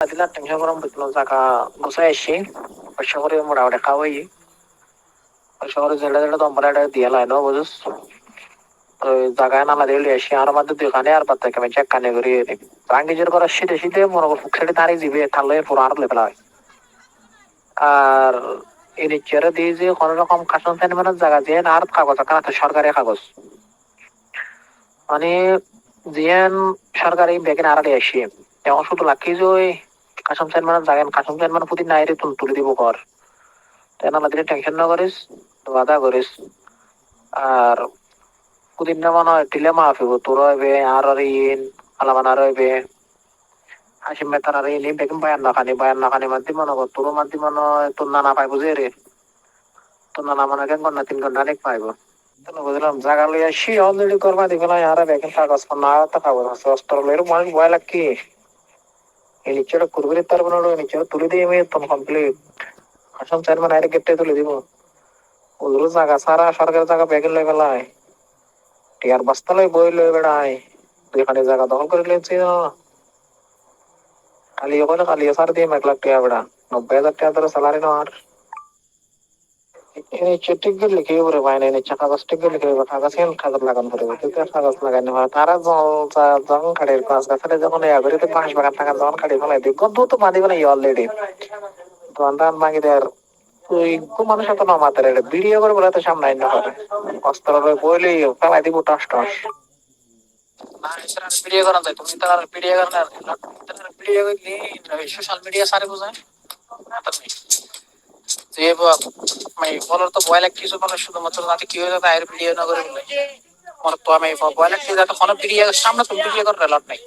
দিলা টেনশন গরম বুঝলো জায়গা গুছাই আসছি পয়সা করে মোটামুটি খাওয়াই পয়সা করে জেলে জেলে দম্বরা দিয়ে লাই no বুঝুস তো জায়গায় নালা দিয়ে আসি আর মধ্যে দোকানে আর বাদ থেকে আমি চেক কানে করি রাঙ্গিজের করার শীতে শীতে মনে করো ফুকসাটি দাঁড়িয়ে যাবে খালে পুরো আর লেভেল হয় আর এই নিচেরা দিয়ে যে কোনো রকম কাশন সেন্টিমেন্টের জায়গা দিয়ে আর কাগজ একটা সরকারি কাগজ মানে জিয়ান সরকারি বেগেন আড়ালে আসি এখন শুধু লাকি যে ওই কাসম সাইন মানে জাগেন কাসম সাইন মানে প্রতি নাই রে তুলে দিব কর তাই না দিলে টেনশন না করিস বাধা করিস আর প্রতিদিন না মনে হয় দিলে মাফ হইব তোর হইবে আর ইন আলামান আর হইবে হাসিম মেতার আর ইন বেগম বায়ান না খানি মাধ্যমে মনে কর তোর মাধ্যমে মনে হয় তোর নানা পাইব যে রে তোর নানা মনে হয় 1 ঘন্টা 3 ঘন্টা অনেক পাইব বুঝলাম জায়গা লইয়া সে অলরেডি করবা দিবে না আর বেগম কাগজ না তো কাগজ আছে অস্ত্র লইর মানুষ ভয় লাগকি এই নিচেটা করবে তার মানে নিচেটা তুলে দিয়ে আমি তো কমপ্লিট আসাম চেয়ারম্যান আইরে গেটে তুলে দিব ওগুলো জায়গা সারা সরকারের জায়গা বেগের লই বেলায় টিয়ার বস্তা লই বই লই বেড়ায় দুইখানে জায়গা দখল করে লেছি খালি ওখানে খালি সার দিয়ে 1 লাখ টাকা বেড়া 90,000 টাকা ধরে স্যালারি নেওয়ার নিচে টিকিট লিখে পরে পায় না নিচে কাগজ টিকিট লিখে কাগজ কাগজ লাগানো পড়বে কিন্তু কাগজ লাগানো হয় তারা যখন কাঠের গাছ গাছালে যখন ইয়া করে তো 5 বাগান টাকা যখন কাটি ফেলাই দিই গন্ধ তো বাঁধি ফেলাই অলরেডি দোকানদার ভাঙি দেয় ওই মানুষ এত না মাথার এটা ভিডিও করে বলে তো সামনে আইন হবে অস্ত্র বইলে ফেলাই দিব টাস টাস না এছাড়া ভিডিও করা যায় তুমি তার ভিডিও করার ভিডিও সোশ্যাল মিডিয়া সারে বোঝায় যে মানে বলার তো ভয় লাগছে বলে শুধুমাত্র যাতে কি হয়ে যাতে আয়ের ভিডিও না করে বলে আমার তো আমি ভয় লাগছে যাতে কোনো ভিডিও সামনে তুমি ভিডিও করার লট নাই